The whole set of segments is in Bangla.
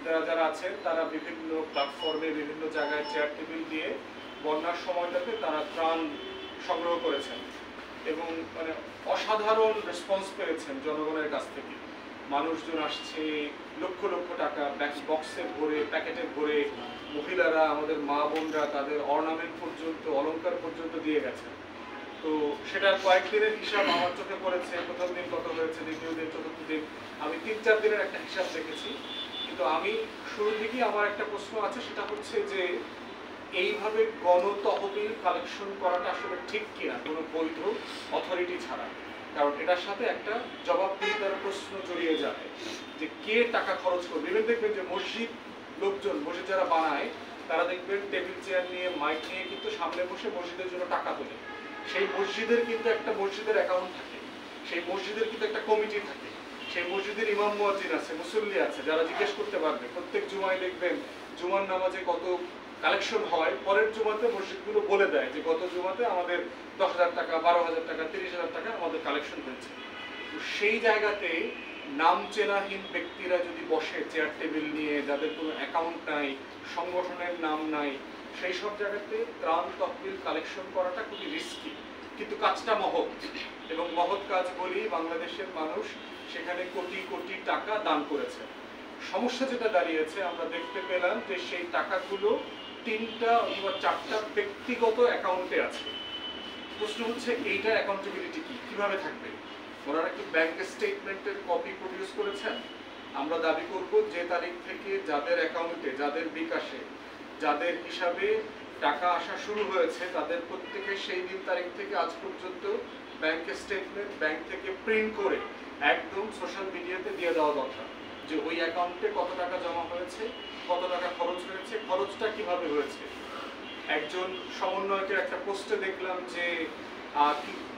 বক্তারা যারা আছেন তারা বিভিন্ন প্ল্যাটফর্মে বিভিন্ন জায়গায় চেয়ার টেবিল দিয়ে বন্যার সময়টাতে তারা ত্রাণ সংগ্রহ করেছেন এবং মানে অসাধারণ রেসপন্স পেয়েছেন জনগণের কাছ থেকে। মানুষজন আসছে লক্ষ লক্ষ টাকা বক্সে ভরে, প্যাকেটে ভরে, মহিলারা, আমাদের মা বোনরা তাদের অর্নামেন্ট পর্যন্ত, অলংকার পর্যন্ত দিয়ে গেছেন। তো সেটার কয়েকদিনের হিসাব আমার চোখে পড়েছে। প্রথম দিন কত হয়েছে, দ্বিতীয় দিন, চতুর্থ দিন, আমি 3-4 দিনের একটা হিসাব দেখেছি। কিন্তু আমি শুরু থেকেই আমার একটা প্রশ্ন আছে, সেটা হচ্ছে যে এইভাবে গণতহবিল কালেকশন করাটা আসলে ঠিক কিনা কোনো বৈধ অথরিটি ছাড়া। কারণ এটার সাথে একটা জবাবদিহিতার প্রশ্ন জড়িয়ে যায় যে কে টাকা খরচ করবে। ইভেন দেখবেন যে মসজিদ লোকজন, মসজিদ যারা বানায় তারা দেখবেন টেবিল চেয়ার নিয়ে, মাইক নিয়ে কিন্তু সামনে বসে মসজিদের জন্য টাকা তোলে। সেই মসজিদের কিন্তু একটা মসজিদের অ্যাকাউন্ট থাকে, সেই মসজিদের কিন্তু একটা কমিটি থাকে, সেই মসজিদের ইমাম মুয়াজ্জিন আছে, মুসল্লি আছে যারা জিজ্ঞেস করতে পারবে। প্রত্যেক জুমায় দেখবেন জুমার নামাজে কত কালেকশন হয়, পরের জুমাতে মসজিদগুলো বলে দেয় যে গত জুমাতে আমাদের 10,000 টাকা, 12,000 টাকা, 30,000 টাকা আমাদের কালেকশন হয়েছে। সেই জায়গাতে নাম চেনাহীন ব্যক্তিরা যদি বসে চেয়ার টেবিল নিয়ে, যাদের কোনো অ্যাকাউন্ট নাই, সংগঠনের নাম নাই, সেই সব জায়গাতে ত্রাণ তহবিল কালেকশন করাটা খুবই রিস্কি, কিন্তু কাজটা মহৎ। এবং মহৎ কাজ বলি বাংলাদেশের মানুষ সেখানে কোটি কোটি টাকা দান করেছে। সমস্যা যেটা দাঁড়িয়েছে, আমরা দেখতে পেলাম যে সেই টাকাগুলো 3টা অথবা 4টা ব্যক্তিগত অ্যাকাউন্টে আছে। প্রশ্ন হচ্ছে এইটার অ্যাকাউন্টেবিলিটি কি, কিভাবে থাকবে? ওনারা কি ব্যাংক স্টেটমেন্টের কপি প্রডিউস করেছেন? আমরা দাবি করব যে তারিখ থেকে যাদের অ্যাকাউন্টে, যাদের বিকাশে, যাদের হিসাবে টাকা আসা শুরু হয়েছে, তাদের প্রত্যেকে সেই দিন তারিখ থেকে আজ পর্যন্ত ব্যাংক স্টেটমেন্ট ব্যাংক থেকে প্রিন্ট করে একদম সোশ্যাল মিডিয়াতে দিয়ে দেওয়া দরকার যে ওই অ্যাকাউন্টে কত টাকা জমা হয়েছে, কত টাকা খরচ হয়েছে, খরচটা কিভাবে হয়েছে। একজন সমন্বয়কের একটা পোস্টে দেখলাম যে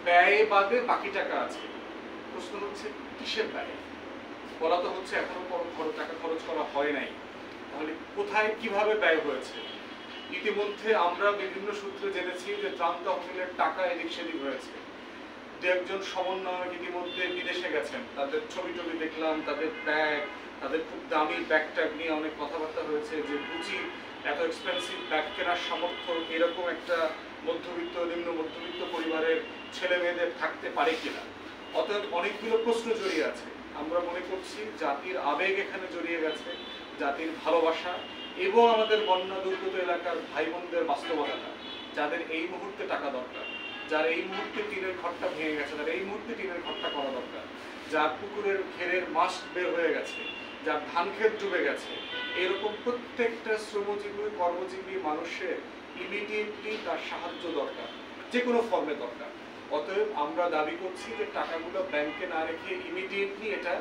ব্যয় বাদে বাকি টাকা আছে। প্রশ্ন হচ্ছে কিসের ব্যয়? বলা তো হচ্ছে এখনো টাকা খরচ করা হয় নাই, তাহলে কোথায় কিভাবে ব্যয় হয়েছে? ইতিমধ্যে আমরা বিভিন্ন সূত্রে জেনেছি যে ত্রাণ তহবিলের টাকা এদিক সেদিক হয়েছে। দু একজন সমন্বয়ক ইতিমধ্যে বিদেশে গেছেন, তাদের ছবি টবি দেখলাম, তাদের ব্যাগ, তাদের খুব দামি ব্যাগ ট্যাগ নিয়ে অনেক কথাবার্তা হয়েছে যে বুঝি এত এক্সপেন্সিভ ব্যাগ কেনার সামর্থ্য এরকম একটা মধ্যবিত্ত, নিম্ন মধ্যবিত্ত পরিবারের ছেলে মেয়েদের থাকতে পারে কিনা। অতএব অনেকগুলো প্রশ্ন জড়িয়ে আছে। আমরা মনে করছি জাতির আবেগ এখানে জড়িয়ে গেছে, জাতির ভালোবাসা এবং আমাদের বন্যা দুর্গত এলাকার ভাই বোনদের বাস্তবতা, যাদের এই মুহূর্তে টাকা দরকার, যার এই মুহূর্তে টিনের ঘরটা ভেঙে গেছে, যার এই মুহূর্তে টিনের ঘরটা করা দরকার, যার পুকুরের ঘেরের মাছ বের হয়ে গেছে, যার ধান ক্ষেত ডুবে গেছে, এরকম প্রত্যেকটা শ্রমজীবী কর্মজীবী মানুষের ইমিডিয়েটলি তার সাহায্য দরকার, যে কোনো ফর্মে দরকার। অতএব আমরা দাবি করছি যে টাকাগুলো ব্যাংকে না রেখে ইমিডিয়েটলি এটা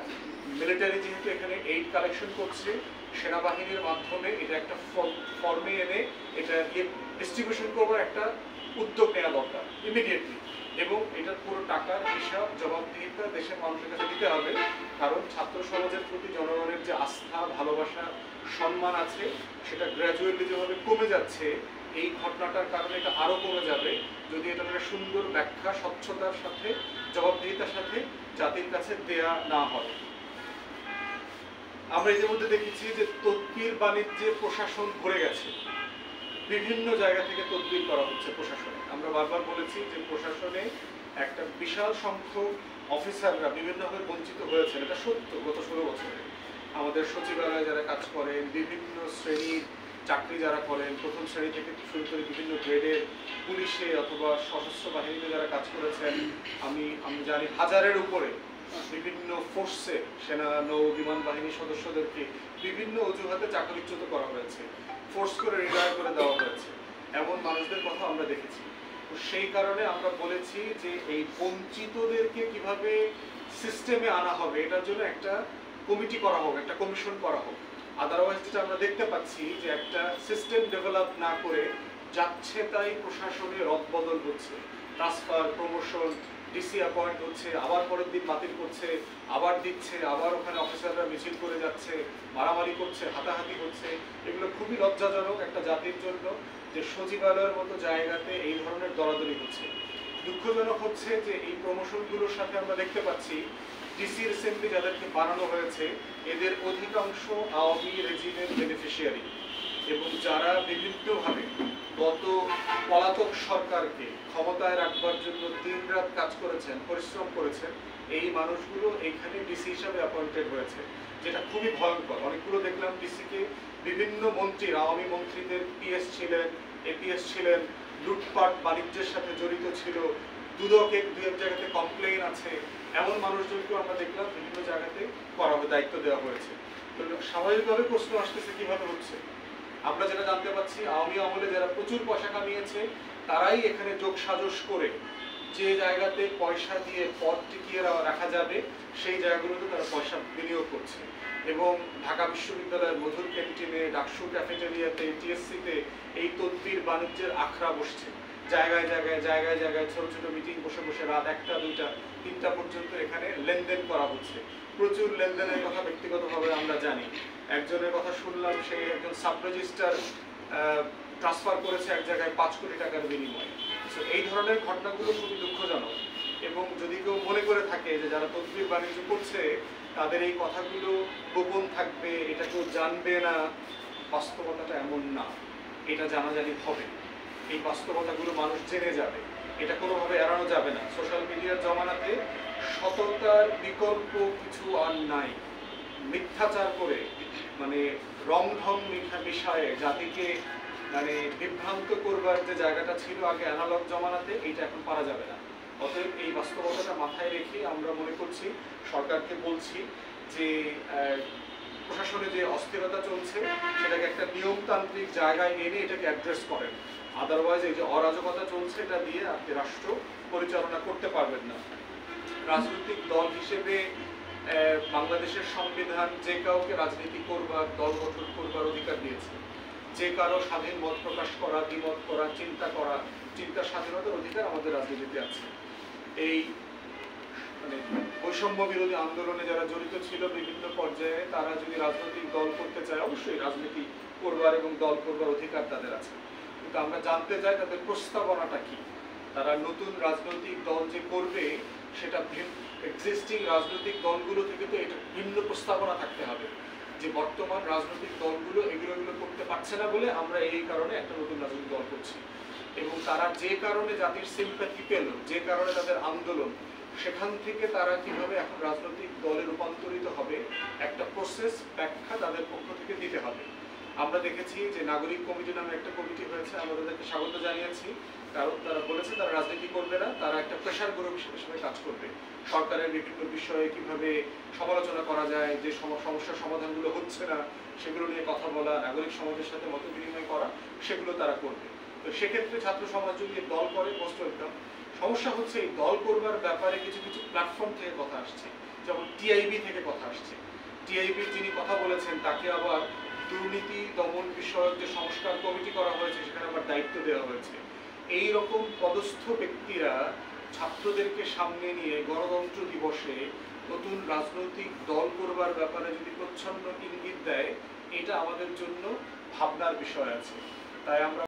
মিলিটারি যেহেতু এখানে এইড কালেকশন করছে, সেনাবাহিনীর মাধ্যমে এটা একটা ফর্মে এনে এটা ডিস্ট্রিবিউশন করবার একটা উদ্যোগ নেওয়া দরকার ইমিডিয়েটলি। এবং এটার পুরো টাকার হিসাব জবাবদিহিতা দেশের মানুষের কাছে দিতে হবে। কারণ ছাত্র সমাজের প্রতি জনগণের যে আস্থা, ভালোবাসা, সম্মান আছে, সেটা গ্র্যাজুয়ালি যেভাবে কমে যাচ্ছে, এই ঘটনাটার কারণে এটা আরো কমে যাবে যদি এটা একটা সুন্দর ব্যাখ্যা, স্বচ্ছতার সাথে, জবাবদিহিতার সাথে জাতির কাছে দেয়া না হয়। আমরা ইতিমধ্যে দেখেছি যে তদবির বাণিজ্যে প্রশাসন ভরে গেছে, বিভিন্ন জায়গা থেকে তদবির করা হচ্ছে প্রশাসনে। আমরা বারবার বলেছি যে প্রশাসনে একটা বিশাল সংখ্যক অফিসাররা বিভিন্নভাবে বঞ্চিত হয়েছেন, এটা সত্য। গত 16 বছরে আমাদের সচিবালয়ে যারা কাজ করেন, বিভিন্ন শ্রেণীর চাকরি যারা করেন, প্রথম শ্রেণী থেকে শুরু করে বিভিন্ন গ্রেডের পুলিশে অথবা সশস্ত্র বাহিনীতে যারা কাজ করেছেন, আমি জানি হাজারের উপরে বিভিন্ন ফোর্সে, সেনা, নৌ, বিমান বাহিনী সদস্যদেরকে বিভিন্ন অজুহাতে চাকরিচ্যুত করা হয়েছে, ফোর্স করে রিটায়ার করে দেওয়া হয়েছে। এমন মানুষদের কথা আমরা দেখেছি। তো সেই কারণে আমরা বলেছি যে এই বঞ্চিতদেরকে কিভাবে সিস্টেমে আনা হবে, এটার জন্য একটা কমিটি করা হোক, একটা কমিশন করা হোক। আদারওয়াইজ যেটা আমরা দেখতে পাচ্ছি যে একটা সিস্টেম ডেভেলপ না করে যাচ্ছে তাই প্রশাসনে রদবদল হচ্ছে, ট্রান্সফার, প্রমোশন, ডিসি অ্যাপয়েন্ট হচ্ছে, আবার পরের দিন বাতিল করছে, আবার দিচ্ছে, আবার ওখানে অফিসাররা মিছিল করে যাচ্ছে, মারামারি করছে, হাতাহাতি হচ্ছে। এগুলো খুবই লজ্জাজনক একটা জাতির জন্য যে সচিবালয়ের মতো জায়গাতে এই ধরনের দরাদরি হচ্ছে। দুঃখজনক হচ্ছে যে এই প্রমোশনগুলোর সাথে আমরা দেখতে পাচ্ছি ডিসি রিসেন্টলি যাদেরকে বানানো হয়েছে এদের অধিকাংশ আওয়ামী রেজিমের বেনিফিশিয়ারি, এবং যারা বিভিন্নভাবে গত পলাতক সরকারকে ক্ষমতায় রাখবার জন্য দিনরাত কাজ করেছেন, পরিশ্রম করেছেন, এই মানুষগুলো এইখানে ডিসি হিসাবে অ্যাপয়েন্টেড হয়েছে, যেটা খুবই ভয়ঙ্কর। অনেকগুলো দেখলাম ডিসিকে বিভিন্ন মন্ত্রীর, আওয়ামী মন্ত্রীদের পিএস ছিলেন, এপিএস ছিলেন, লুটপাট বাণিজ্যের সাথে জড়িত ছিল, দু এক জায়গাতে কমপ্লেইন আছে, এমন মানুষজনকেও আমরা দেখলাম বিভিন্ন জায়গাতে দায়িত্ব দেওয়া হয়েছে। তো স্বাভাবিকভাবে প্রশ্ন আসতেছে কিভাবে হচ্ছে। আমরা যেটা জানতে পাচ্ছি, আওয়ামী আমলে যারা প্রচুর পয়সা কামিয়েছে তারাই এখানে যোগ সাজস করে যে জায়গাতে পয়সা দিয়ে পদ টিকিয়ে রাখা যাবে সেই জায়গাগুলোতে তারা পয়সা বিনিয়োগ করছে, এবং ঢাকা বিশ্ববিদ্যালয়ের মধুর ক্যান্টিনে, ডাকসু ক্যাফেটেরিয়াতে, টিএসসিতে এই তদবির বাণিজ্যের আখড়া বসছে। জায়গায় জায়গায় জায়গায় জায়গায় ছোট ছোট মিটিং বসে বসে রাত 1টা 2টা 3টা পর্যন্ত এখানে লেনদেন করা হচ্ছে। প্রচুর লেনদেনের কথা ব্যক্তিগতভাবে আমরা জানি। একজনের কথা শুনলাম, সে একজন সাব রেজিস্ট্রার ট্রান্সফার করেছে এক জায়গায় 5 কোটি টাকার বিনিময়ে। তো এই ধরনের ঘটনাগুলো খুবই দুঃখজনক, এবং যদি কেউ মনে করে থাকে যে যারা তদবির বাণিজ্য করছে তাদের এই কথাগুলো গোপন থাকবে, এটা কেউ জানবে না, বাস্তবতাটা এমন না। এটা জানাজানি হবে, এই বাস্তবতাগুলো মানুষ জেনে যাবে, এটা কোনোভাবে এড়ানো যাবে না। সোশ্যাল মিডিয়ার জমানাতে সততার বিকল্প কিছু আর নাই। মিথ্যাচার করে, মানে রংঢং বিষয়ে জাতিকে মানে বিভ্রান্ত করবার যে জায়গাটা ছিল আগে অ্যানালগ জমানাতে, এইটা এখন পারা যাবে না। অতএব এই বাস্তবতাটা মাথায় রেখে আমরা মনে করছি, সরকারকে বলছি যে প্রশাসনে যে অস্থিরতা চলছে সেটাকে একটা নিয়মতান্ত্রিক জায়গায় এনে এটাকে অ্যাড্রেস করেন। আদারওয়াইজ এই যে অরাজকতা চলছে এটা দিয়ে আপনি রাষ্ট্র পরিচালনা করতে পারবেন না। রাজনৈতিক দল হিসেবে বাংলাদেশের সংবিধান যে কাউকে রাজনীতি করবার, দল গঠন করবার অধিকার দিয়েছে। যে কারো স্বাধীন মত প্রকাশ করা, দ্বিমত করা, চিন্তার স্বাধীনতার অধিকার আমাদের রাজনীতিতে আছে। এই মানে বৈষম্য বিরোধী আন্দোলনে যারা জড়িত ছিল বিভিন্ন পর্যায়ে, তারা যদি রাজনৈতিক দল করতে চায় অবশ্যই রাজনীতি করবার এবং দল করবার অধিকার তাদের আছে। কিন্তু আমরা জানতে চাই তাদের প্রস্তাবনাটা কি। তারা নতুন রাজনৈতিক দল যে করবে সেটা এক্সিস্টিং রাজনৈতিক দলগুলো থেকে তো এটা ভিন্ন প্রস্তাবনা থাকতে হবে, যে বর্তমান রাজনৈতিক দলগুলো এগুলো করতে পারছে না বলে আমরা এই কারণে একটা নতুন রাজনৈতিক দল করছি। এবং তারা যে কারণে জাতির সিম্প্যাথি পেল, যে কারণে তাদের আন্দোলন, সেখান থেকে তারা কিভাবে এখন রাজনৈতিক দলে রূপান্তরিত হবে একটা প্রসেস ব্যাখ্যা তাদের পক্ষ থেকে দিতে হবে। আমরা দেখেছি যে নাগরিক কমিটি নামে একটা কমিটি হয়েছে, আমরা তাদেরকে স্বাগত জানিয়েছি, কারণ তারা বলেছে তারা রাজনীতি করবে না, তারা একটা প্রেশার গ্রুপ হিসেবে কাজ করবে। সরকারের বিভিন্ন বিষয়ে কিভাবে সমালোচনা করা যায়, যে সমস্যার সমাধানগুলো হচ্ছে না সেগুলো নিয়ে কথা বলা, নাগরিক সমাজের সাথে মত বিনিময় করা, সেগুলো তারা করবে। তো সেক্ষেত্রে ছাত্র সমাজ যদি দল করে মোস্ট ওয়েলকাম। সমস্যা হচ্ছে এই দল করবার ব্যাপারে কিছু কিছু প্ল্যাটফর্ম থেকে কথা আসছে, যেমন টিআইবি থেকে কথা আসছে। টিআইবির যিনি কথা বলেছেন তাকে আবার দুর্নীতি দমন বিষয়ক যে সংস্কার কমিটি করা হয়েছে সেখানে আবার দায়িত্ব দেওয়া হয়েছে। এই রকম পদস্থ ব্যক্তিরা ছাত্রদেরকে সামনে নিয়ে গণতন্ত্র দিবসে নতুন রাজনৈতিক দল করবার ব্যাপারে যদি প্রচ্ছন্ন ইঙ্গিত দেয়, এটা আমাদের জন্য ভাবনার বিষয় আছে। তাই আমরা